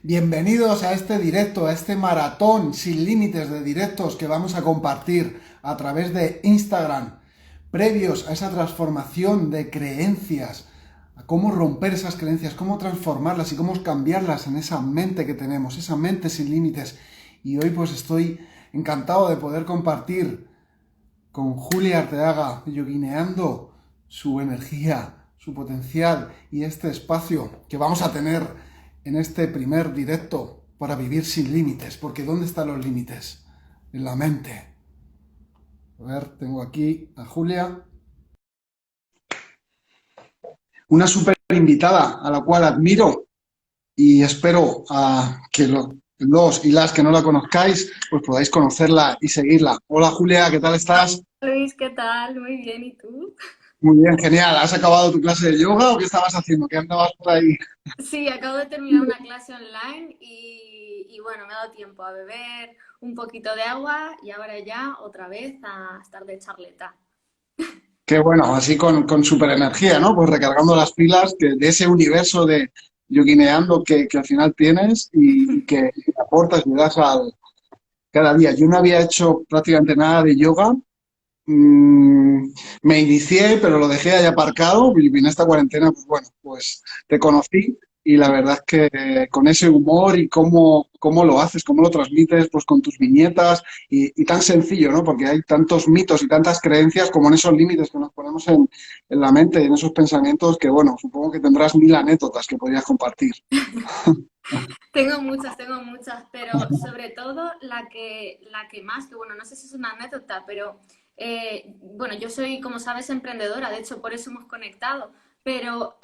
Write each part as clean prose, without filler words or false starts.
Bienvenidos a este directo, a este maratón sin límites de directos que vamos a compartir a través de Instagram, previos a esa transformación de creencias, a cómo romper esas creencias, cómo transformarlas y cómo cambiarlas en esa mente que tenemos, esa mente sin límites. Y hoy pues estoy encantado de poder compartir con Julia Arteaga, yoguineando su energía, su potencial y este espacio que vamos a tener en este primer directo para vivir sin límites, porque ¿dónde están los límites? En la mente. A ver, tengo aquí a Julia. Una súper invitada a la cual admiro y espero que los y las que no la conozcáis, pues podáis conocerla y seguirla. Hola Julia, ¿qué tal estás? Luis, ¿qué tal? Muy bien, ¿y tú? Muy bien, genial. ¿Has acabado tu clase de yoga o qué estabas haciendo? ¿Qué andabas por ahí? Sí, acabo de terminar una clase online y bueno, me ha dado tiempo a beber un poquito de agua y ahora ya otra vez a estar de charleta. Qué bueno, así con super energía, ¿no? Pues recargando las pilas de ese universo de yoguineando que al final tienes y que aportas y das cada día. Yo no había hecho prácticamente nada de yoga. Me inicié, pero lo dejé ahí aparcado y en esta cuarentena, pues bueno, pues te conocí y la verdad es que con ese humor y cómo lo haces, cómo lo transmites, pues con tus viñetas y tan sencillo, ¿no? Porque hay tantos mitos y tantas creencias como en esos límites que nos ponemos en la mente y en esos pensamientos que, bueno, supongo que tendrás mil anécdotas que podrías compartir. Tengo muchas, pero sobre todo la que más, que bueno, no sé si es una anécdota, pero bueno, yo soy, como sabes, emprendedora, de hecho por eso hemos conectado, pero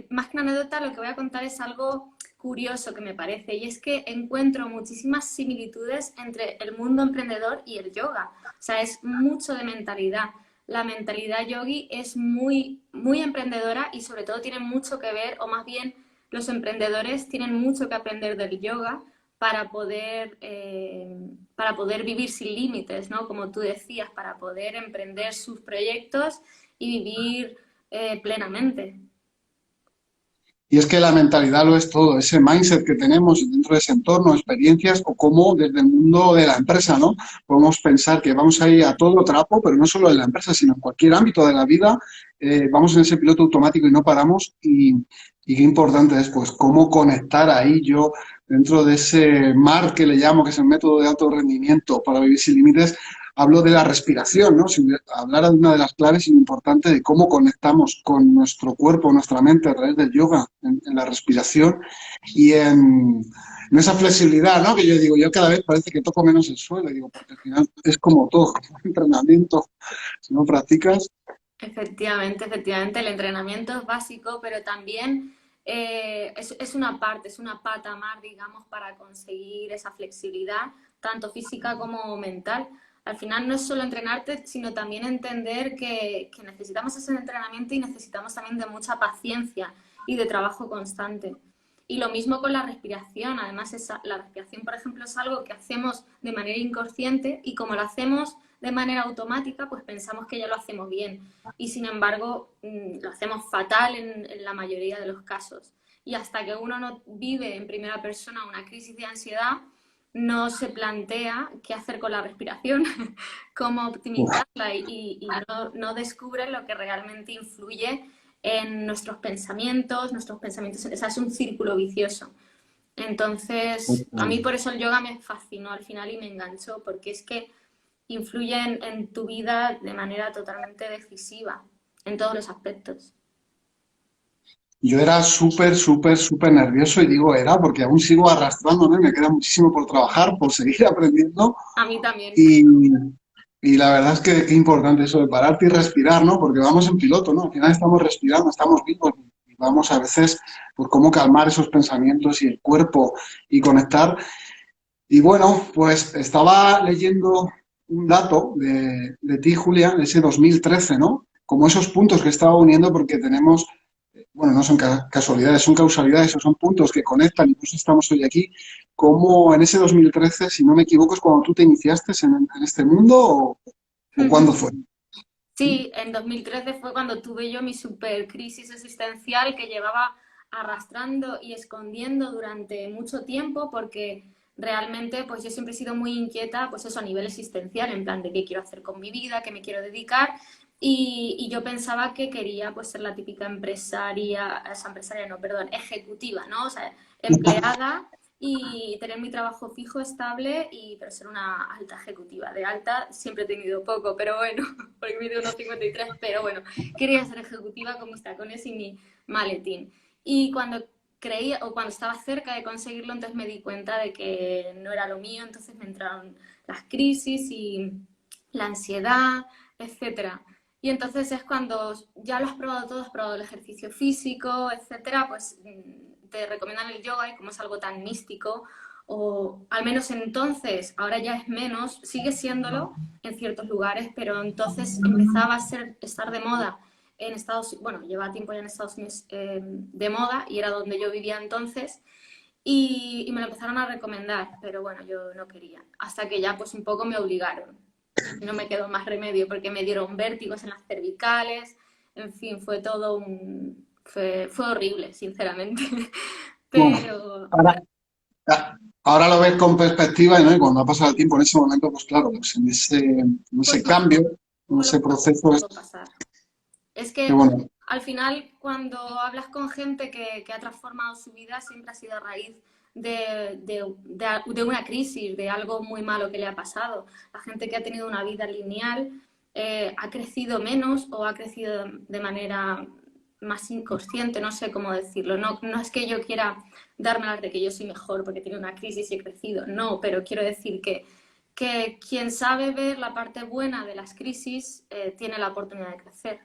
más que una anécdota lo que voy a contar es algo curioso que me parece, y es que encuentro muchísimas similitudes entre el mundo emprendedor y el yoga, o sea, es mucho de mentalidad. La mentalidad yogi es muy, muy emprendedora y sobre todo tiene mucho que ver, o más bien los emprendedores tienen mucho que aprender del yoga para poder vivir sin límites, ¿no? Como tú decías, para poder emprender sus proyectos y vivir plenamente. Y es que la mentalidad lo es todo, ese mindset que tenemos dentro de ese entorno, experiencias o cómo desde el mundo de la empresa, ¿no? Podemos pensar que vamos a ir a todo trapo, pero no solo en la empresa, sino en cualquier ámbito de la vida, vamos en ese piloto automático y no paramos. Y qué importante es, pues, cómo conectar ahí yo dentro de ese mar que le llamo, que es el método de alto rendimiento para vivir sin límites, hablo de la respiración, ¿no? Si hablara de una de las claves importantes de cómo conectamos con nuestro cuerpo, nuestra mente a través del yoga, en la respiración y en esa flexibilidad, ¿no? Que yo digo, yo cada vez parece que toco menos el suelo, y digo, porque al final es como todo, como un entrenamiento, si no practicas. Efectivamente, efectivamente, el entrenamiento es básico, pero también es una parte, es una pata más, digamos, para conseguir esa flexibilidad, tanto física como mental. Al final no es solo entrenarte, sino también entender que necesitamos ese entrenamiento y necesitamos también de mucha paciencia y de trabajo constante. Y lo mismo con la respiración. Además, la respiración, por ejemplo, es algo que hacemos de manera inconsciente y como lo hacemos de manera automática, pues pensamos que ya lo hacemos bien y sin embargo lo hacemos fatal en la mayoría de los casos. Y hasta que uno no vive en primera persona una crisis de ansiedad, no se plantea qué hacer con la respiración, cómo Uf. optimizarla y no descubre lo que realmente influye en nuestros pensamientos, o sea, es un círculo vicioso. Entonces, a mí por eso el yoga me fascinó al final y me enganchó, porque es que influye en tu vida de manera totalmente decisiva, en todos los aspectos. Yo era súper nervioso y digo era porque aún sigo arrastrándome, me queda muchísimo por trabajar, por seguir aprendiendo. A mí también. Y, y la verdad es que qué importante eso de pararte y respirar, ¿no? Porque vamos en piloto, ¿no? Al final estamos respirando, estamos vivos y vamos a veces por cómo calmar esos pensamientos y el cuerpo y conectar. Y bueno, pues estaba leyendo un dato de ti, Julia, de ese 2013, ¿no? Como esos puntos que estaba uniendo porque tenemos, bueno, no son casualidades, son causalidades, o son puntos que conectan y por eso estamos hoy aquí. Como en ese 2013, si no me equivoco, es cuando tú te iniciaste en este mundo o cuándo fue. Sí, en 2013 fue cuando tuve yo mi super crisis existencial que llevaba arrastrando y escondiendo durante mucho tiempo porque realmente pues yo siempre he sido muy inquieta pues eso a nivel existencial, en plan de qué quiero hacer con mi vida, qué me quiero dedicar y yo pensaba que quería pues ser la típica empresaria, esa empresaria no, perdón, ejecutiva, ¿no? O sea, empleada y tener mi trabajo fijo, estable, y pero ser una alta ejecutiva. De alta siempre he tenido poco, pero bueno, porque mido unos 53, pero bueno, quería ser ejecutiva con mis tacones y mi maletín. Y cuando creía, o cuando estaba cerca de conseguirlo, entonces me di cuenta de que no era lo mío, entonces me entraron las crisis y la ansiedad, etcétera. Y entonces es cuando ya lo has probado todo, has probado el ejercicio físico, etcétera, pues te recomiendan el yoga y como es algo tan místico, o al menos entonces, ahora ya es menos, sigue siéndolo en ciertos lugares, pero entonces empezaba a estar de moda en Estados Unidos, bueno, lleva tiempo ya en Estados Unidos de moda y era donde yo vivía entonces y me lo empezaron a recomendar, pero bueno, yo no quería, hasta que ya pues un poco me obligaron. No me quedó más remedio porque me dieron vértigos en las cervicales, en fin, fue todo un... fue horrible, sinceramente. Uf, Pero ahora, ahora lo ves con perspectiva, ¿no? Y cuando ha pasado el tiempo en ese momento, pues claro, pues en fue ese lo cambio, en fue lo ese que proceso, pudo pasar. Es que que bueno, al final, cuando hablas con gente que ha transformado su vida, siempre ha sido a raíz de una crisis, de algo muy malo que le ha pasado. La gente que ha tenido una vida lineal ha crecido menos o ha crecido de manera más inconsciente, no sé cómo decirlo. No, no es que yo quiera darme las de que yo soy mejor porque tiene una crisis y he crecido, no, pero quiero decir que quien sabe ver la parte buena de las crisis tiene la oportunidad de crecer.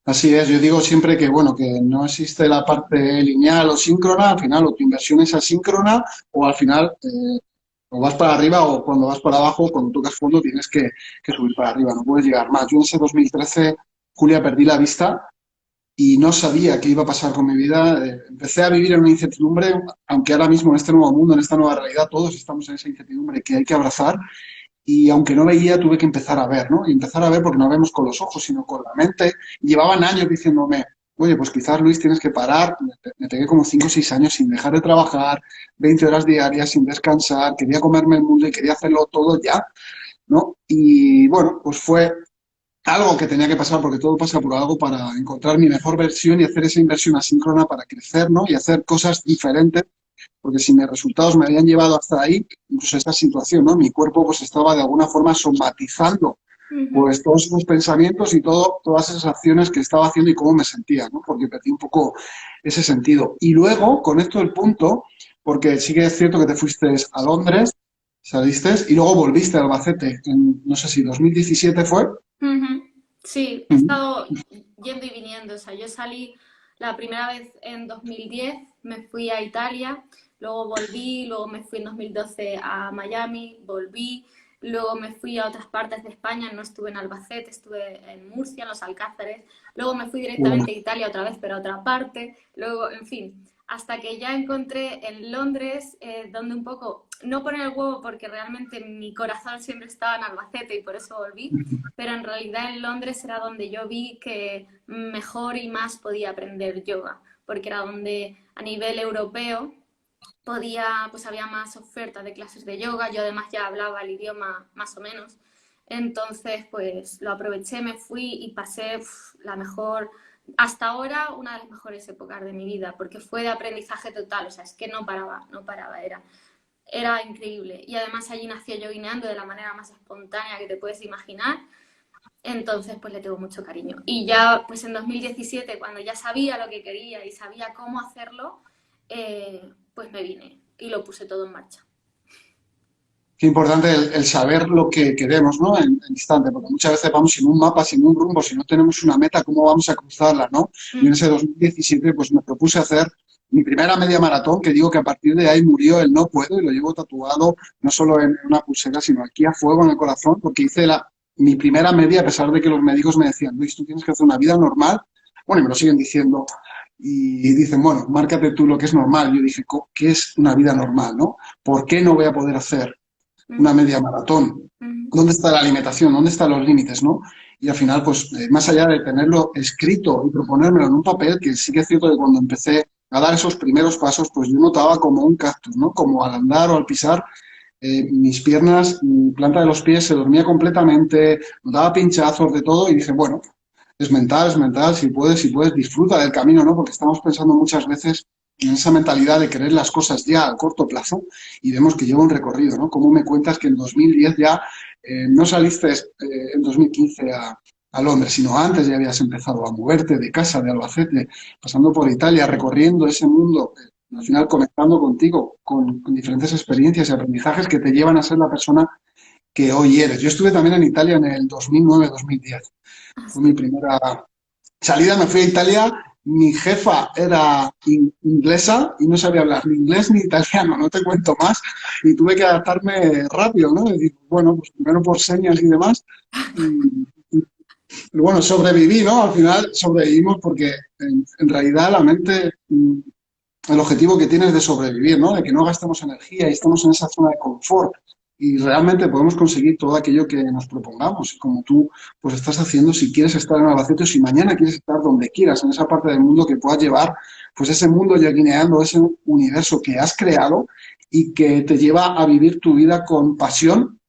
así es. Yo digo siempre que, bueno, que no existe la parte lineal o síncrona, al final o tu inversión es asíncrona o al final o vas para arriba o cuando vas para abajo, cuando tocas fondo tienes que subir para arriba, no puedes llegar más. Yo en ese 2013, Julia, perdí la vista y no sabía qué iba a pasar con mi vida. Empecé a vivir en una incertidumbre, aunque ahora mismo en este nuevo mundo, en esta nueva realidad, todos estamos en esa incertidumbre que hay que abrazar. Y aunque no veía, tuve que empezar a ver, ¿no? Y empezar a ver porque no vemos con los ojos, sino con la mente. Y llevaban años diciéndome, oye, pues quizás Luis tienes que parar. Me pegué como 5 o 6 años sin dejar de trabajar, 20 horas diarias, sin descansar, quería comerme el mundo y quería hacerlo todo ya, ¿no? Y bueno, pues fue algo que tenía que pasar porque todo pasa por algo para encontrar mi mejor versión y hacer esa inversión asíncrona para crecer, ¿no? Y hacer cosas diferentes porque si mis resultados me habían llevado hasta ahí, incluso esta situación, ¿no? Mi cuerpo pues estaba de alguna forma somatizando Uh -huh. pues todos esos pensamientos y todas esas acciones que estaba haciendo y cómo me sentía, ¿no? Porque perdí un poco ese sentido. Y luego conecto el punto, porque sí que es cierto que te fuiste a Londres, saliste y luego volviste a Albacete en, no sé si 2017 fue. Ujú. Sí, he estado yendo y viniendo. O sea, yo salí la primera vez en 2010, me fui a Italia, luego volví, luego me fui en 2012 a Miami, volví, luego me fui a otras partes de España, no estuve en Albacete, estuve en Murcia, en los Alcázares, luego me fui Bueno, directamente a Italia otra vez, pero a otra parte, luego, en fin, hasta que ya encontré en Londres, donde un poco, no poner el huevo porque realmente mi corazón siempre estaba en Albacete y por eso volví, pero en realidad en Londres era donde yo vi que mejor y más podía aprender yoga, porque era donde a nivel europeo podía, pues había más oferta de clases de yoga, yo además ya hablaba el idioma más o menos, entonces pues lo aproveché, me fui y pasé la mejor, hasta ahora una de las mejores épocas de mi vida, porque fue de aprendizaje total, o sea, es que no paraba, no paraba, era increíble. Y además allí nació yo guineando de la manera más espontánea que te puedes imaginar. Entonces, pues le tengo mucho cariño. Y ya, pues en 2017, cuando ya sabía lo que quería y sabía cómo hacerlo, pues me vine y lo puse todo en marcha. qué importante el saber lo que queremos, ¿no? En instante, porque muchas veces vamos sin un mapa, sin un rumbo, si no tenemos una meta, ¿cómo vamos a cruzarla, no? Yo en Mm, ese 2017 pues me propuse hacer mi primera media maratón, que digo que a partir de ahí murió el no puedo y lo llevo tatuado no solo en una pulsera, sino aquí a fuego en el corazón, porque hice mi primera media a pesar de que los médicos me decían, Luis, tú tienes que hacer una vida normal. Bueno, y me lo siguen diciendo. Y dicen, bueno, márcate tú lo que es normal. Yo dije, ¿qué es una vida normal, no? ¿Por qué no voy a poder hacer una mm, media maratón? mm, ¿Dónde está la alimentación? ¿Dónde están los límites, no? Y al final, pues, más allá de tenerlo escrito y proponérmelo en un papel, que sí que es cierto que cuando empecé a dar esos primeros pasos, pues yo notaba como un cactus, ¿no? Como al andar o al pisar, mis piernas, mi planta de los pies se dormía completamente, notaba pinchazos de todo y dije, bueno, es mental, si puedes, disfruta del camino, ¿no? Porque estamos pensando muchas veces en esa mentalidad de querer las cosas ya a corto plazo y vemos que lleva un recorrido, ¿no? Como me cuentas que en 2010 ya no saliste en 2015 a Londres, sino antes ya habías empezado a moverte de casa, de Albacete, pasando por Italia, recorriendo ese mundo, al final conectando contigo, con diferentes experiencias y aprendizajes que te llevan a ser la persona que hoy eres. Yo estuve también en Italia en el 2009-2010. Fue mi primera salida, me fui a Italia. Mi jefa era inglesa y no sabía hablar ni inglés ni italiano, no te cuento más. Y tuve que adaptarme rápido, ¿no? Es decir, bueno, pues primero por señas y demás. Y, bueno, sobreviví, ¿no? Al final sobrevivimos porque en realidad la mente, el objetivo que tienes de sobrevivir, ¿no? De que no gastemos energía y estemos en esa zona de confort y realmente podemos conseguir todo aquello que nos propongamos. Y como tú, pues estás haciendo, si quieres estar en Albacete o si mañana quieres estar donde quieras, en esa parte del mundo que puedas llevar, pues ese mundo ya guineando, ese universo que has creado y que te lleva a vivir tu vida con pasión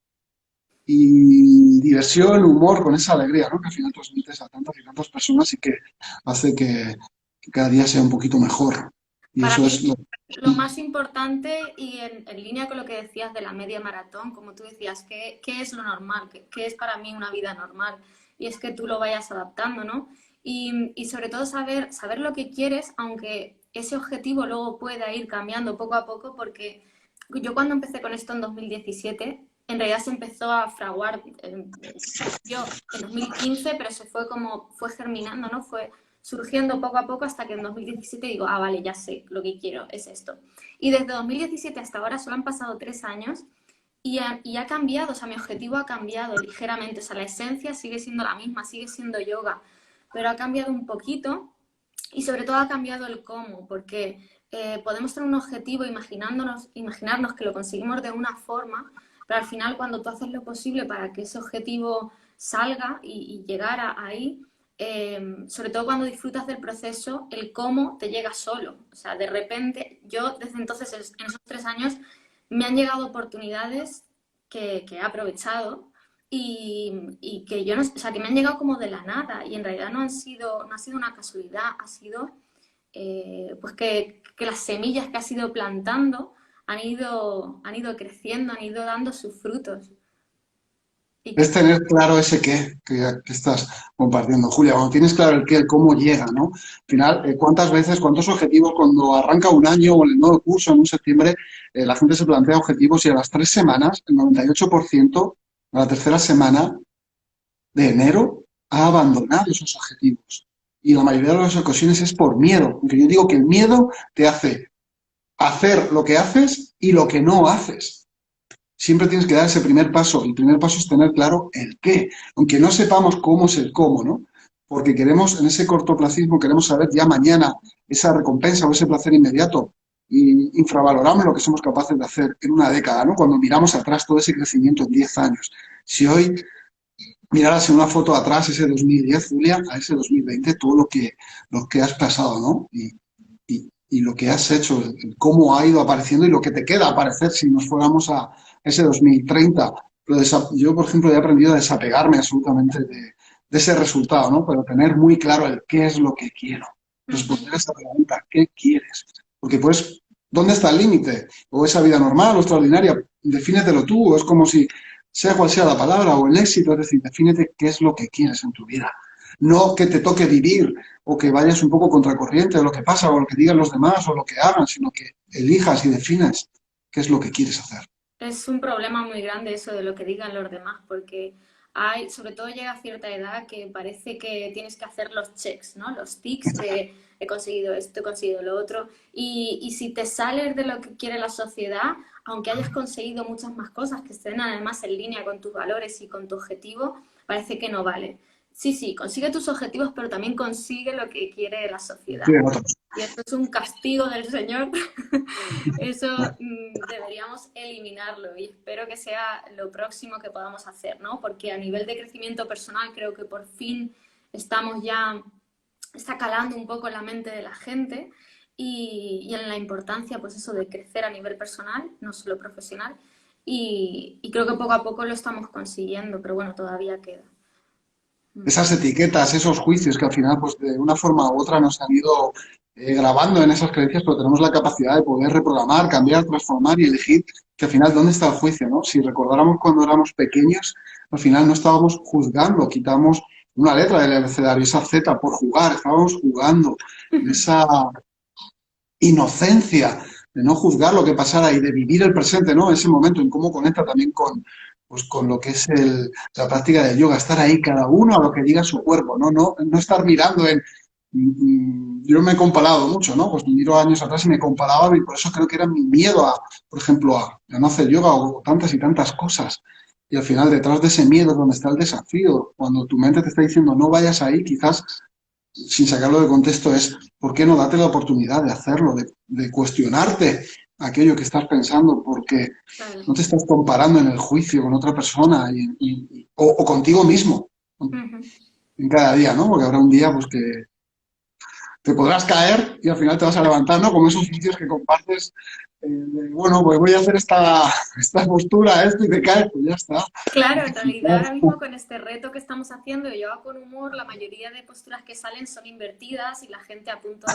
y diversión, humor, con esa alegría, ¿no? Que al final transmites a tantas y tantas personas y que hace que cada día sea un poquito mejor. Y Para eso mí es lo... lo más importante y en línea con lo que decías de la media maratón, como tú decías, ¿qué es lo normal? ¿Qué es para mí una vida normal? Y es que tú lo vayas adaptando, ¿no? Y sobre todo saber lo que quieres, aunque ese objetivo luego pueda ir cambiando poco a poco, porque yo cuando empecé con esto en 2017, en realidad se empezó a fraguar, yo en 2015, pero se fue como, fue germinando, ¿no? Fue surgiendo poco a poco hasta que en 2017 digo, ah, vale, ya sé, lo que quiero es esto. Y desde 2017 hasta ahora solo han pasado 3 años y ha cambiado, o sea, mi objetivo ha cambiado ligeramente, o sea, la esencia sigue siendo la misma, sigue siendo yoga, pero ha cambiado un poquito y sobre todo ha cambiado el cómo, porque podemos tener un objetivo imaginarnos que lo conseguimos de una forma, pero al final cuando tú haces lo posible para que ese objetivo salga y llegar ahí, sobre todo cuando disfrutas del proceso, el cómo te llega solo. O sea, de repente, yo desde entonces, en esos 3 años, me han llegado oportunidades que he aprovechado y que yo no, o sea, que me han llegado como de la nada y en realidad no ha sido una casualidad, ha sido pues que las semillas que has ido plantando han ido creciendo, han ido dando sus frutos. Y Es tener claro ese qué que estás compartiendo, Julia. Cuando tienes claro el qué, el cómo llega, ¿no? Al final, ¿cuántas veces, cuántos objetivos cuando arranca un año o en el nuevo curso en un septiembre, la gente se plantea objetivos y a las 3 semanas, el 98%, a la tercera semana de enero, ha abandonado esos objetivos. Y la mayoría de las ocasiones es por miedo. Aunque yo digo que el miedo te hace hacer lo que haces y lo que no haces. Siempre tienes que dar ese primer paso. El primer paso es tener claro el qué, aunque no sepamos cómo es el cómo, ¿no? Porque queremos, en ese cortoplacismo, queremos saber ya mañana esa recompensa o ese placer inmediato y infravaloramos lo que somos capaces de hacer en una década, ¿no? Cuando miramos atrás todo ese crecimiento en 10 años. Si hoy miraras en una foto atrás ese 2010, Julia, a ese 2020, todo lo que has pasado, ¿no? Y lo que has hecho, cómo ha ido apareciendo y lo que te queda aparecer si nos fuéramos a ese 2030. Yo, por ejemplo, he aprendido a desapegarme absolutamente de ese resultado, ¿no? Pero tener muy claro el qué es lo que quiero. Responder a esa pregunta, ¿qué quieres? Porque pues, ¿dónde está el límite? O esa vida normal o extraordinaria, defínetelo tú, es como si, sea cual sea la palabra o el éxito, es decir, defínete qué es lo que quieres en tu vida. No que te toque vivir o que vayas un poco contracorriente de lo que pasa o lo que digan los demás o lo que hagan, sino que elijas y defines qué es lo que quieres hacer. es un problema muy grande eso de lo que digan los demás, porque hay, sobre todo llega a cierta edad que parece que tienes que hacer los checks, ¿no? Los tics de he conseguido esto, he conseguido lo otro. Y si te sales de lo que quiere la sociedad, aunque hayas conseguido muchas más cosas que estén además en línea con tus valores y con tu objetivo, parece que no vale. Sí, sí, consigue tus objetivos, pero también consigue lo que quiere la Sí, sociedad. otros. Y esto es un castigo del Señor. Eso deberíamos eliminarlo y espero que sea lo próximo que podamos hacer, ¿no? Porque a nivel de crecimiento personal creo que por fin estamos ya, está calando un poco en la mente de la gente y en la importancia, pues eso, de crecer a nivel personal, no solo profesional. Y creo que poco a poco lo estamos consiguiendo, pero bueno, todavía queda. Esas etiquetas, esos juicios que al final, pues de una forma u otra nos han ido grabando en esas creencias, pero tenemos la capacidad de poder reprogramar, cambiar, transformar y elegir que al final, ¿dónde está el juicio, no? Si recordáramos cuando éramos pequeños, al final no estábamos juzgando, quitamos una letra del abecedario, esa Z por jugar, estábamos jugando, esa inocencia de no juzgar lo que pasara y de vivir el presente, ¿no? Ese momento, en cómo conecta también con, pues, con lo que es la práctica del yoga, estar ahí cada uno a lo que diga su cuerpo, ¿no? No estar mirando en... Yo me he comparado mucho, ¿no? Pues miro años atrás y me comparaba y por eso creo que era mi miedo a, por ejemplo, a no hacer yoga o tantas y tantas cosas. Y al final, detrás de ese miedo es donde está el desafío. Cuando tu mente te está diciendo no vayas ahí, quizás sin sacarlo de contexto, es ¿por qué no date la oportunidad de hacerlo, de cuestionarte aquello que estás pensando? Porque Claro. no te estás comparando en el juicio con otra persona o contigo mismo Ujú. en cada día, ¿no? Porque habrá un día pues que te podrás caer y al final te vas a levantar, ¿no? Como esos vídeos que compartes, bueno, pues voy a hacer esta postura, esto y te caes, pues ya está. Claro, en realidad ahora mismo con este reto que estamos haciendo, yo hago con humor, la mayoría de posturas que salen son invertidas y la gente a punto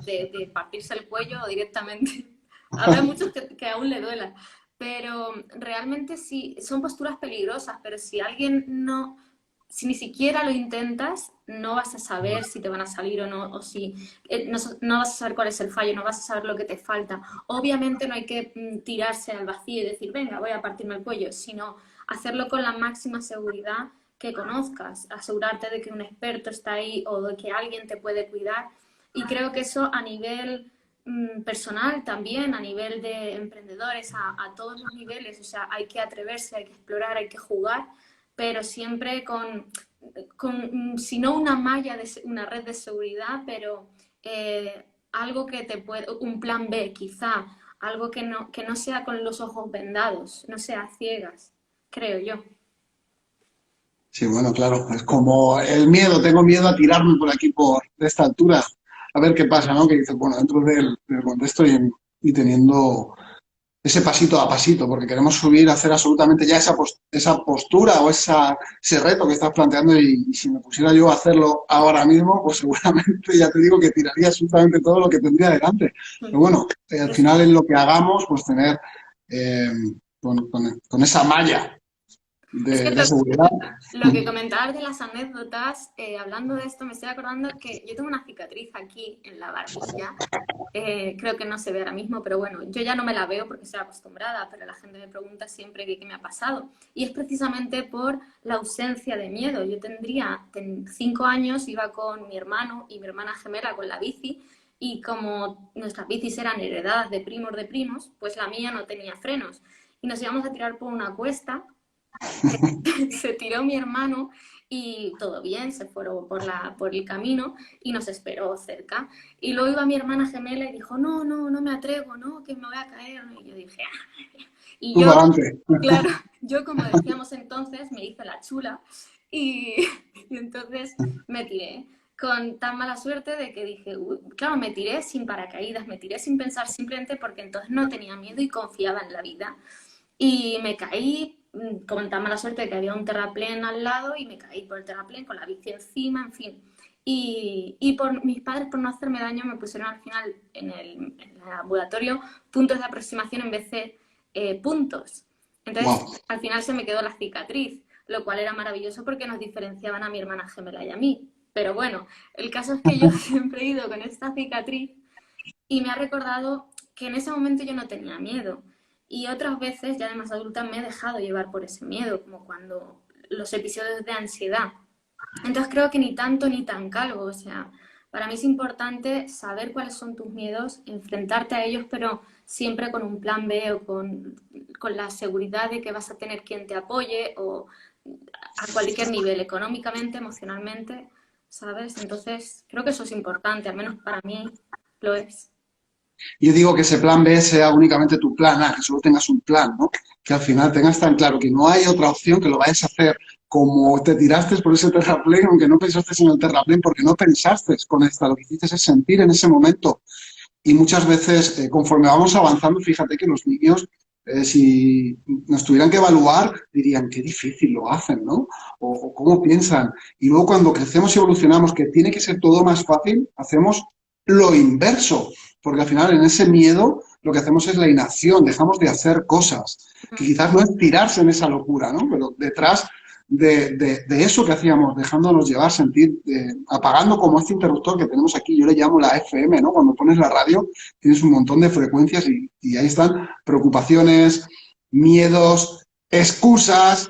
de partirse el cuello directamente. Habrá muchos que aún le duela, pero realmente sí, son posturas peligrosas, pero si alguien no, si ni siquiera lo intentas, no vas a saber si te van a salir o no, o si no vas a saber cuál es el fallo, no vas a saber lo que te falta. Obviamente no hay que tirarse al vacío y decir, venga, voy a partirme el cuello, sino hacerlo con la máxima seguridad que conozcas, asegurarte de que un experto está ahí o de que alguien te puede cuidar. Y creo que eso a nivel personal también, a nivel de emprendedores, a todos los niveles, o sea, hay que atreverse, hay que explorar, hay que jugar, pero siempre con si no una malla, una red de seguridad, pero algo que te puede, un plan B quizá, algo que no sea con los ojos vendados, no sea ciegas, creo yo. Sí, bueno, claro, es como el miedo, tengo miedo a tirarme por aquí, por de esta altura, a ver qué pasa, ¿no? Que dices, bueno, dentro del contexto y teniendo ese pasito a pasito, porque queremos subir, hacer absolutamente ya esa postura o ese reto que estás planteando y si me pusiera yo a hacerlo ahora mismo, pues seguramente ya te digo que tiraría absolutamente todo lo que tendría delante. Pero bueno, al Es, final en lo que hagamos, pues tener eh, con esa malla es que de seguridad. lo que comentabas de las anécdotas, hablando de esto, me estoy acordando que yo tengo una cicatriz aquí en la barbilla. Creo que no se ve ahora mismo, pero bueno, yo ya no me la veo porque estoy acostumbrada, pero la gente me pregunta siempre qué me ha pasado. Y es precisamente por la ausencia de miedo. Yo tendría 5 años, iba con mi hermano y mi hermana gemela con la bici, y como nuestras bicis eran heredadas de primos, pues la mía no tenía frenos. Y nos íbamos a tirar por una cuesta, se tiró mi hermano y todo bien, se fueron por el camino y nos esperó cerca. Y luego iba mi hermana gemela y dijo, no, no, no me atrevo, no, que me voy a caer. Y yo dije, ah. Y Tú yo, para adelante. claro, yo como decíamos entonces, me hice la chula y, y entonces me tiré con tan mala suerte de que dije, claro, me tiré sin paracaídas, me tiré sin pensar simplemente porque entonces no tenía miedo y confiaba en la vida. Y me caí con tan mala suerte que había un terraplén al lado y me caí por el terraplén con la bici encima, en fin. Y por mis padres, por no hacerme daño, me pusieron al final en el ambulatorio puntos de aproximación en vez de puntos. Entonces, Wow. al final se me quedó la cicatriz, lo cual era maravilloso porque nos diferenciaban a mi hermana gemela y a mí. Pero bueno, el caso es que yo siempre he ido con esta cicatriz y me ha recordado que en ese momento yo no tenía miedo. Y otras veces, ya de más adulta, me he dejado llevar por ese miedo, como cuando los episodios de ansiedad. Entonces creo que ni tanto ni tan calvo, o sea, para mí es importante saber cuáles son tus miedos, enfrentarte a ellos, pero siempre con un plan B o con la seguridad de que vas a tener quien te apoye o a cualquier nivel, económicamente, emocionalmente, ¿sabes? Entonces, creo que eso es importante, al menos para mí lo es. Yo digo que ese plan B sea únicamente tu plan A, que solo tengas un plan, ¿no? Que al final tengas tan claro que no hay otra opción, que lo vayas a hacer como te tiraste por ese terraplén, aunque no pensaste en el terraplén, porque no pensaste con esta, lo que hiciste es sentir en ese momento. Y muchas veces, conforme vamos avanzando, fíjate que los niños, si nos tuvieran que evaluar, dirían, qué difícil lo hacen, ¿no? O cómo piensan. Y luego cuando crecemos y evolucionamos, que tiene que ser todo más fácil, hacemos lo inverso, porque al final en ese miedo lo que hacemos es la inacción, dejamos de hacer cosas, que quizás no es tirarse en esa locura, ¿no? Pero detrás de eso que hacíamos, dejándonos llevar, sentir, apagando como este interruptor que tenemos aquí, yo le llamo la FM, ¿no? Cuando pones la radio tienes un montón de frecuencias y ahí están preocupaciones, miedos, excusas,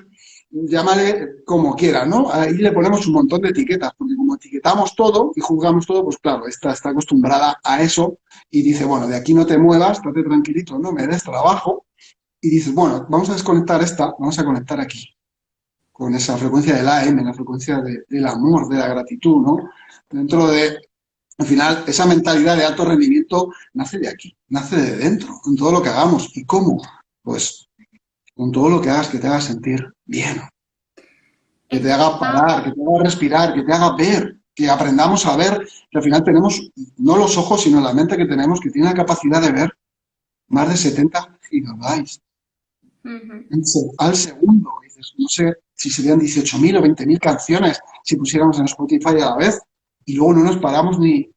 llámale como quieras, ¿no? Ahí le ponemos un montón de etiquetas, porque como etiquetamos todo y juzgamos todo, pues claro, esta está acostumbrada a eso y dice, bueno, de aquí no te muevas, estate tranquilito, no me des trabajo. Y dices, bueno, vamos a desconectar esta, vamos a conectar aquí con esa frecuencia del AM, la frecuencia del amor, de la gratitud, ¿no? Dentro de, al final, esa mentalidad de alto rendimiento nace de aquí, nace de dentro, en todo lo que hagamos. ¿Y cómo? Pues con todo lo que hagas que te haga sentir bien, que En te haga yoga, parar, que te haga respirar, que te haga ver, que aprendamos a ver, que al final tenemos no los ojos, sino la mente que tenemos, que tiene la capacidad de ver más de 70 gigabytes ujú, al segundo. Dices, no sé si serían 18.000 o 20.000 canciones si pusiéramos en Spotify a la vez y luego no nos paramos ni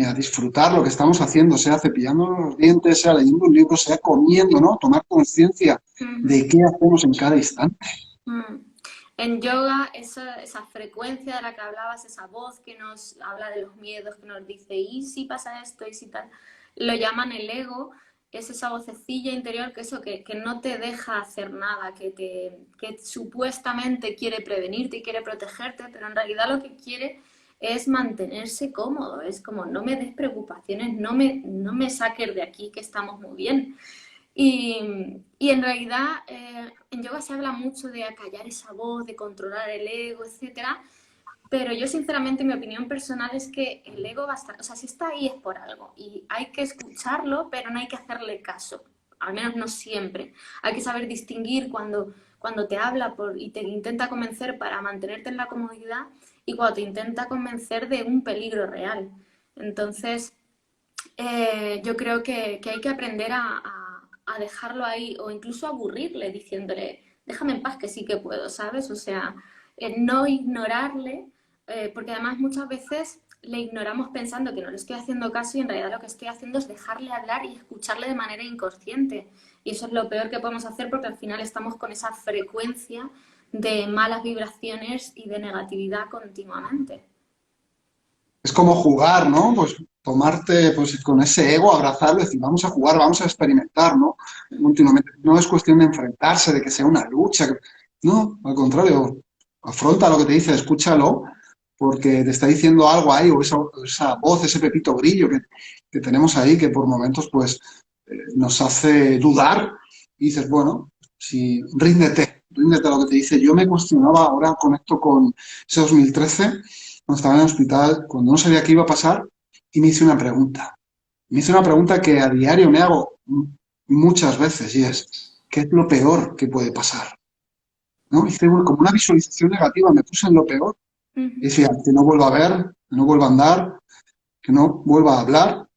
a disfrutar lo que estamos haciendo, sea cepillando los dientes, sea leyendo un libro, sea comiendo, ¿no? Tomar conciencia ujú. de qué hacemos en cada instante. Mm. En yoga, esa frecuencia de la que hablabas, esa voz que nos habla de los miedos, que nos dice, ¿y si pasa esto? ¿Y si tal? Lo llaman el ego, es esa vocecilla interior que eso que no te deja hacer nada, que supuestamente quiere prevenirte y quiere protegerte, pero en realidad lo que quiere es mantenerse cómodo, es como no me des preocupaciones, no me saques de aquí que estamos muy bien. Y en realidad en yoga se habla mucho de acallar esa voz, de controlar el ego, etcétera, pero yo sinceramente mi opinión personal es que el ego va a estar, o sea, si está ahí es por algo y hay que escucharlo, pero no hay que hacerle caso, al menos no siempre. Hay que saber distinguir cuando te habla y te intenta convencer para mantenerte en la comodidad y cuando te intenta convencer de un peligro real. Entonces, yo creo que hay que aprender a dejarlo ahí o incluso aburrirle diciéndole, déjame en paz que sí que puedo, ¿sabes? O sea, no ignorarle, porque además muchas veces le ignoramos pensando que no le estoy haciendo caso y en realidad lo que estoy haciendo es dejarle hablar y escucharle de manera inconsciente. Y eso es lo peor que podemos hacer porque al final estamos con esa frecuencia de malas vibraciones y de negatividad continuamente. Es como jugar, ¿no? Pues tomarte pues, con ese ego, abrazarlo y decir, vamos a jugar, vamos a experimentar, ¿no? Continuamente. No es cuestión de enfrentarse, de que sea una lucha. No, al contrario, afronta lo que te dice, escúchalo, porque te está diciendo algo ahí, o esa voz, ese pepito grillo que tenemos ahí, que por momentos pues nos hace dudar, y dices, bueno, si ríndete a lo que te dice. Yo me cuestionaba, ahora conecto con ese 2013 cuando estaba en el hospital, cuando no sabía qué iba a pasar, y me hice una pregunta. Me hice una pregunta que a diario me hago muchas veces, y es, ¿qué es lo peor que puede pasar? ¿No? Hice como una visualización negativa, me puse en lo peor, y Ujú, decía, que no vuelva a ver, que no vuelva a andar, que no vuelva a hablar,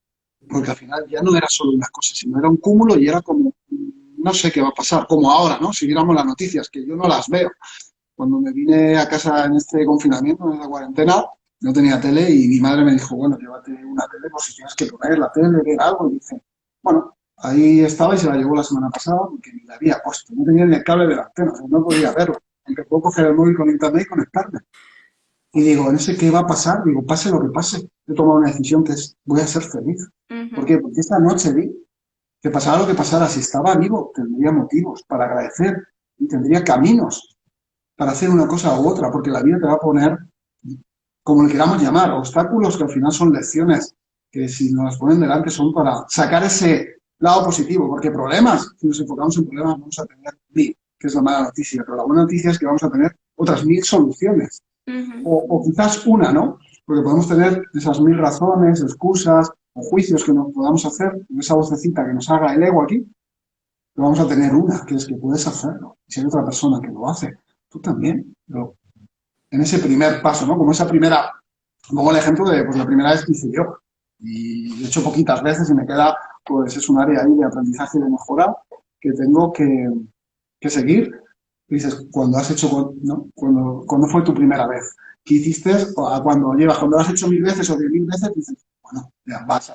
porque al final ya no era solo una cosa, sino era un cúmulo y era como, no sé qué va a pasar, como ahora, ¿no? Si viéramos las noticias, que yo no las veo. Cuando me vine a casa en este confinamiento, en esta cuarentena, no tenía tele y mi madre me dijo, bueno, llévate una tele por si tienes que poner la tele, ver algo. Y dice, bueno, ahí estaba y se la llevó la semana pasada porque ni la había puesto. No tenía ni el cable de la antena, o sea, no podía verlo. Aunque puedo coger el móvil con internet y conectarme. Y digo, en ese qué va a pasar, digo, pase lo que pase, he tomado una decisión que es, voy a ser feliz. ¿Por ujú, qué? Porque esta noche vi que pasara lo que pasara, si estaba vivo, tendría motivos para agradecer y tendría caminos para hacer una cosa u otra, porque la vida te va a poner, como le queramos llamar, obstáculos que al final son lecciones, que si nos las ponen delante son para sacar ese lado positivo, porque problemas, si nos enfocamos en problemas, vamos a tener mil, que es la mala noticia, pero la buena noticia es que vamos a tener otras 1000 soluciones, Ujú. o quizás una, ¿no? Porque podemos tener esas 1000 razones, excusas o juicios que nos podamos hacer, esa vocecita que nos haga el ego aquí, pero vamos a tener una, que es que puedes hacerlo. Y si hay otra persona que lo hace, tú también. Pero en ese primer paso, ¿no? Como esa primera, pongo el ejemplo de pues, la primera vez que hice yo. Y de hecho poquitas veces y me queda, pues es un área ahí de aprendizaje y de mejora que tengo que seguir. Y dices, cuando has hecho, ¿no? Cuando fue tu primera vez, ¿qué hiciste? A cuando llevas, cuando lo has hecho 1000 veces o 10.000 veces, dices, bueno, ya vas,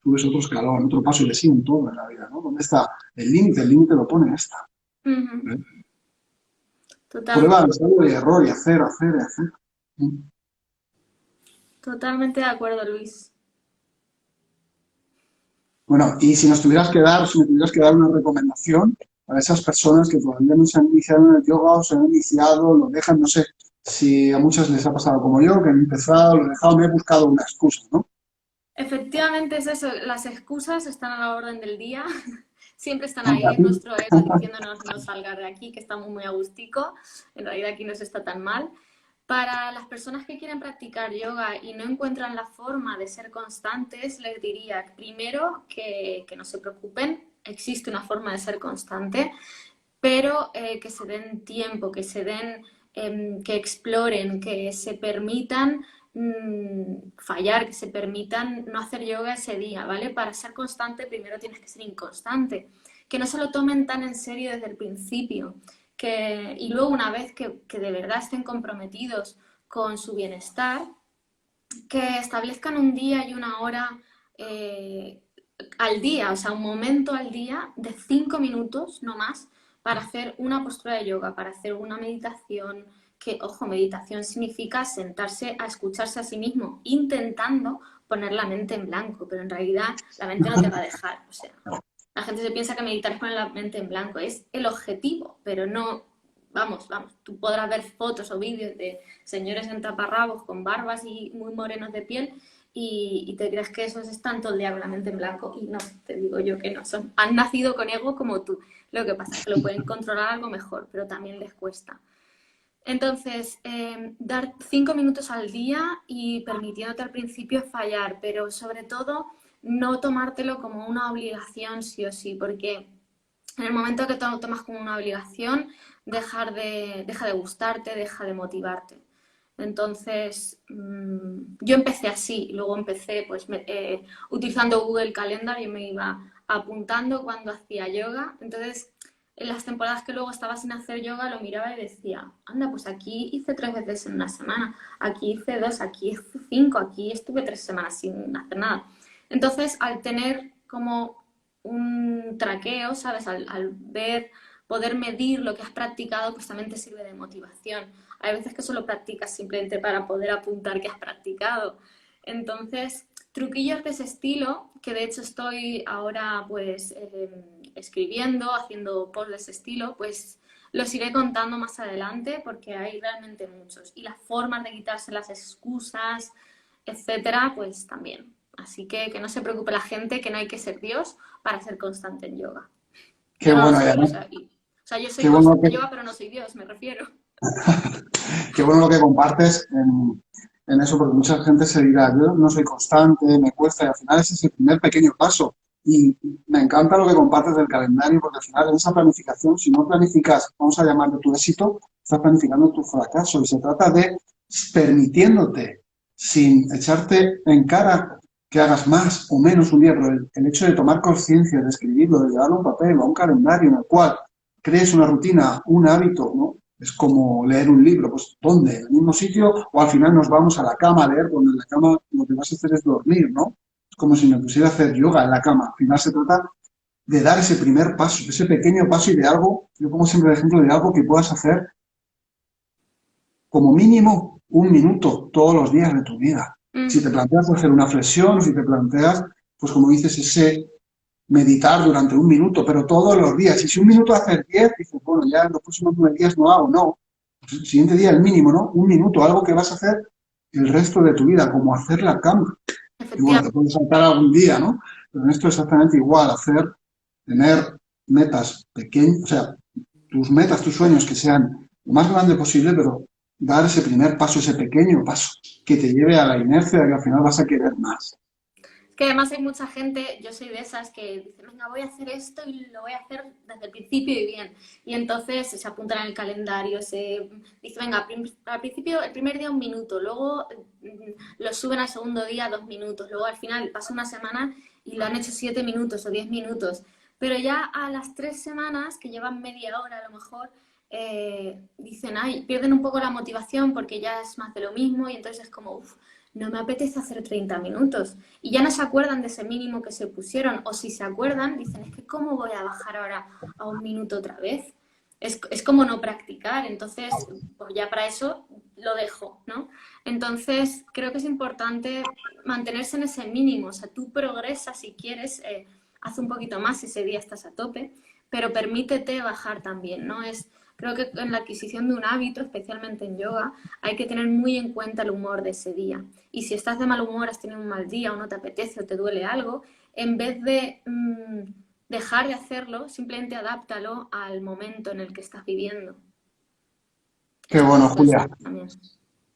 subes otro escalón, otro paso y así en todo en la vida, ¿no? ¿Dónde está el límite? El límite lo pone esta. Ujú. ¿Eh? Prueba, Totalmente, ensayo y error y hacer, hacer y hacer. totalmente de acuerdo, Luis. Bueno, y si nos tuvieras que dar, si me tuvieras que dar una recomendación para esas personas que todavía no se han iniciado en el yoga o se han iniciado, lo dejan, no sé si a muchas les ha pasado como yo, que han empezado, lo he dejado, me he buscado una excusa, ¿no? Efectivamente es eso, las excusas están a la orden del día, siempre están Aunque ahí, a es ti, nuestro ego diciéndonos no salgas de aquí, que estamos muy a gustico, en realidad aquí no se está tan mal. Para las personas que quieren practicar yoga y no encuentran la forma de ser constantes, les diría primero que no se preocupen, existe una forma de ser constante, pero que se den tiempo, que se den, que exploren, que se permitan fallar, que se permitan no hacer yoga ese día, ¿vale? Para ser constante primero tienes que ser inconstante, que no se lo tomen tan en serio desde el principio, y luego una vez que de verdad estén comprometidos con su bienestar, que establezcan un día y una hora eh, al día, o sea, un momento al día de 5 minutos, no más, para hacer una postura de yoga, para hacer una meditación, que, ojo, meditación significa sentarse a escucharse a sí mismo, intentando poner la mente en blanco, pero en realidad la mente no te va a dejar, o sea, la gente se piensa que meditar es poner la mente en blanco, es el objetivo, pero no, vamos, tú podrás ver fotos o vídeos de señores en taparrabos con barbas y muy morenos de piel y te crees que esos están todo el día con la mente en blanco y no, te digo yo que no, han nacido con ego como tú. Lo que pasa es que lo pueden controlar algo mejor, pero también les cuesta. Entonces, dar 5 minutos al día y permitiéndote al principio fallar, pero sobre todo no tomártelo como una obligación sí o sí, porque en el momento que te lo tomas como una obligación, deja de gustarte, deja de motivarte. Entonces, yo empecé así, luego empecé pues utilizando Google Calendar, yo me iba apuntando cuando hacía yoga, entonces en las temporadas que luego estaba sin hacer yoga lo miraba y decía, anda, pues aquí hice 3 veces en una semana, aquí hice 2, aquí hice 5, aquí estuve 3 semanas sin hacer nada. Entonces, al tener como un traqueo, ¿sabes? Al ver, poder medir lo que has practicado, pues también te sirve de motivación. Hay veces que solo practicas simplemente para poder apuntar que has practicado. Entonces, truquillos de ese estilo, que de hecho estoy ahora pues escribiendo, haciendo posts de ese estilo, pues los iré contando más adelante porque hay realmente muchos. Y las formas de quitarse las excusas, etcétera, pues también. Así que no se preocupe la gente, que no hay que ser Dios para ser constante en yoga. qué Yo no lo bueno, y soy, o además, sea, yo soy qué bueno constante en yoga, pero no soy Dios, me refiero. qué bueno lo que compartes en eso, porque mucha gente se dirá, yo no soy constante, me cuesta, y al final ese es el primer pequeño paso. Y me encanta lo que compartes del calendario, porque al final en esa planificación, si no planificas, vamos a llamarlo tu éxito, estás planificando tu fracaso. Y se trata de permitiéndote, sin echarte en cara que hagas más o menos un día, pero el hecho de tomar conciencia, de escribirlo, de llevarlo a un papel o a un calendario en el cual crees una rutina, un hábito, ¿no? Es como leer un libro, pues ¿dónde? ¿En el mismo sitio? O al final nos vamos a la cama a leer, cuando en la cama lo que vas a hacer es dormir, ¿no? Es como si me pusiera a hacer yoga en la cama. Al final se trata de dar ese primer paso, ese pequeño paso y de algo, yo pongo siempre el ejemplo de algo que puedas hacer como mínimo 1 minuto todos los días de tu vida. Si te Ujú. planteas hacer una flexión, si te planteas, pues como dices, ese meditar durante 1 minuto, pero todos los días. Y si 1 minuto hacer 10, dices, bueno, ya en los próximos 9 días no hago, no. Pues el siguiente día el mínimo, ¿no? 1 minuto, algo que vas a hacer el resto de tu vida, como hacer la cama. Y bueno, te Efectivamente. puedes saltar algún día, ¿no? Pero en esto es exactamente igual, tener metas pequeñas, o sea, tus metas, tus sueños, que sean lo más grande posible, pero dar ese primer paso, ese pequeño paso, que te lleve a la inercia de que al final vas a querer más. Que además hay mucha gente, yo soy de esas que dicen, venga, voy a hacer esto y lo voy a hacer desde el principio y bien. Y entonces se apuntan en el calendario, se dice, venga, al principio, el primer día 1 minuto, luego lo suben al segundo día 2 minutos, luego al final pasa una semana y lo han hecho 7 minutos o 10 minutos. Pero ya a las 3 semanas, que llevan media hora a lo mejor, dicen, ay, pierden un poco la motivación porque ya es más de lo mismo y entonces es como, uff, no me apetece hacer 30 minutos. Y ya no se acuerdan de ese mínimo que se pusieron. O si se acuerdan, dicen, es que ¿cómo voy a bajar ahora a 1 minuto otra vez? Es como no practicar. Entonces, pues ya para eso lo dejo, ¿no? Entonces, creo que es importante mantenerse en ese mínimo. O sea, tú progresas si quieres, haz un poquito más si ese día estás a tope, pero permítete bajar también, ¿no? Creo que en la adquisición de un hábito, especialmente en yoga, hay que tener muy en cuenta el humor de ese día. Y si estás de mal humor, has tenido un mal día o no te apetece o te duele algo, en vez de dejar de hacerlo, simplemente adáptalo al momento en el que estás viviendo. Qué Eso bueno, es Julia. también.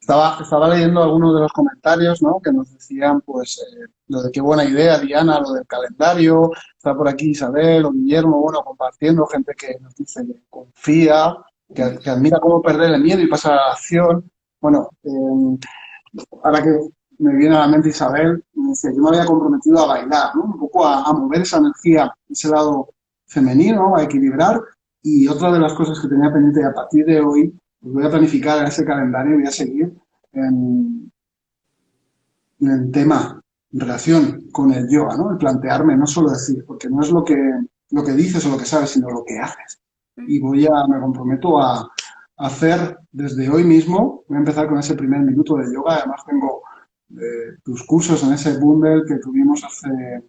Estaba leyendo algunos de los comentarios, ¿no? Que nos decían, pues, lo de qué buena idea, Diana, lo del calendario. Está por aquí Isabel o Guillermo, bueno, compartiendo, gente que nos dice que confía, que admira cómo perder el miedo y pasar a la acción. Bueno, ahora que me viene a la mente Isabel, me decía, yo me había comprometido a bailar, ¿no? Un poco a mover esa energía, ese lado femenino, a equilibrar. Y otra de las cosas que tenía pendiente a partir de hoy, pues voy a planificar ese calendario y voy a seguir en, en el tema en relación con el yoga, ¿no? El plantearme, no solo decir, porque no es lo que dices o lo que sabes, sino lo que haces. Y me comprometo a hacer desde hoy mismo, voy a empezar con ese primer minuto de yoga, además tengo tus cursos en ese bundle que tuvimos hace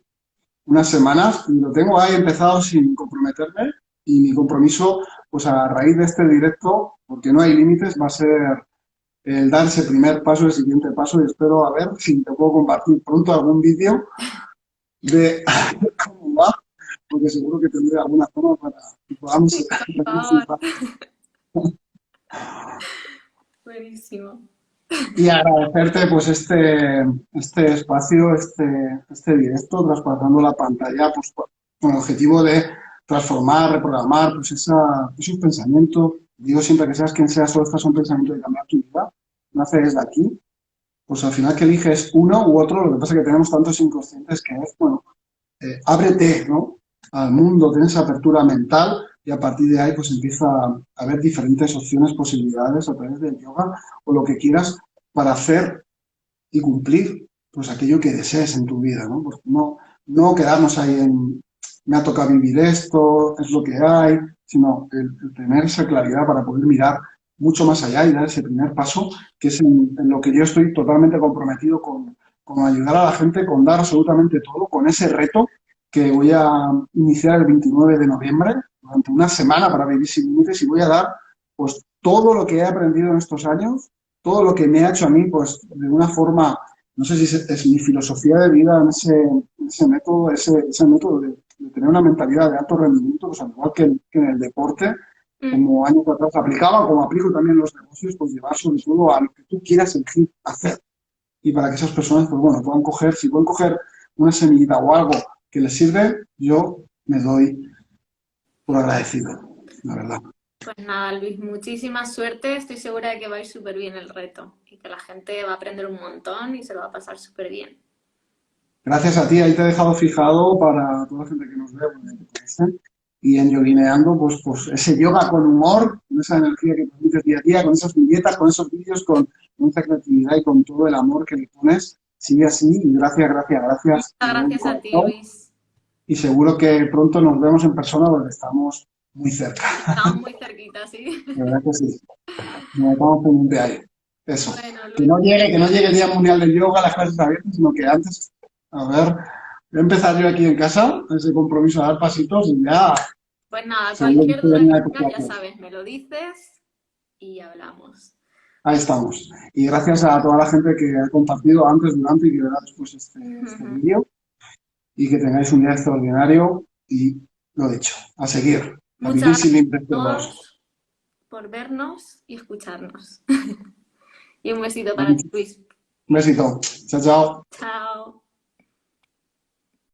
unas semanas y lo tengo ahí empezado sin comprometerme y mi compromiso, pues a raíz de este directo, porque no hay límites, va a ser el dar ese primer paso, el siguiente paso y espero a ver si te puedo compartir pronto algún vídeo de cómo va, porque seguro que tendré alguna forma para que podamos Sí, por favor. participar. Buenísimo. Y agradecerte pues este espacio, este directo, traspasando la pantalla pues, con el objetivo de transformar, reprogramar pues esos pensamientos. Digo siempre que seas quien seas, solo estás un pensamiento de cambiar tu vida. Nace desde aquí. Pues al final que eliges uno u otro, lo que pasa es que tenemos tantos inconscientes que es, bueno, ábrete, ¿no? Al mundo, tienes apertura mental y a partir de ahí pues empieza a haber diferentes opciones, posibilidades a través del yoga o lo que quieras para hacer y cumplir pues aquello que desees en tu vida, ¿no? Porque no quedarnos ahí en me ha tocado vivir esto, es lo que hay, sino el tener esa claridad para poder mirar mucho más allá y dar ese primer paso, que es en lo que yo estoy totalmente comprometido con ayudar a la gente, con dar absolutamente todo, con ese reto que voy a iniciar el 29 de noviembre, durante una semana para vivir sin límites y voy a dar pues todo lo que he aprendido en estos años, todo lo que me ha hecho a mí, pues de una forma, no sé si es mi filosofía de vida en ese método de tener una mentalidad de alto rendimiento, pues al igual que en el deporte, Mm. como años atrás aplicaba, como aplico también en los negocios, pues llevar sobre todo a lo que tú quieras elegir hacer. Y para que esas personas, pues bueno, puedan coger, si pueden coger una semillita o algo que les sirve, yo me doy por agradecido, la verdad. Pues nada, Luis, muchísima suerte. Estoy segura de que va a ir súper bien el reto y que la gente va a aprender un montón y se lo va a pasar súper bien. Gracias a ti, ahí te he dejado fijado para toda la gente que nos ve, bueno, que te conocen. Y en Yoguineando, pues ese yoga con humor, con esa energía que transmites día a día, con esas viñetas, con esos vídeos, con esa creatividad y con todo el amor que le pones. Sigue así y gracias, gracias, Muchas gracias de buen gracias a ti, corazón. Luis. Y seguro que pronto nos vemos en persona donde estamos muy cerca. Estamos muy cerquita, ¿sí? De verdad que sí. Nos estamos pendiente ahí. Eso. Bueno, Que Luis, no llegue, que no llegue el Día Mundial del Yoga, las clases abiertas, sino que antes, a ver, voy a empezar yo aquí en casa, ese compromiso a dar pasitos y ya pues nada, seguro que cualquier estoy duda en que una tengas, época ya pues, sabes, me lo dices y hablamos. ahí estamos. Y gracias a toda la gente que ha compartido antes, durante y que verá después este vídeo y que tengáis un día extraordinario y lo dicho, a seguir. La Muchas vida gracias sin límites a de dos. todos por vernos y escucharnos. Y un besito para ti, Luis. Un besito. Chao, chao. Chao.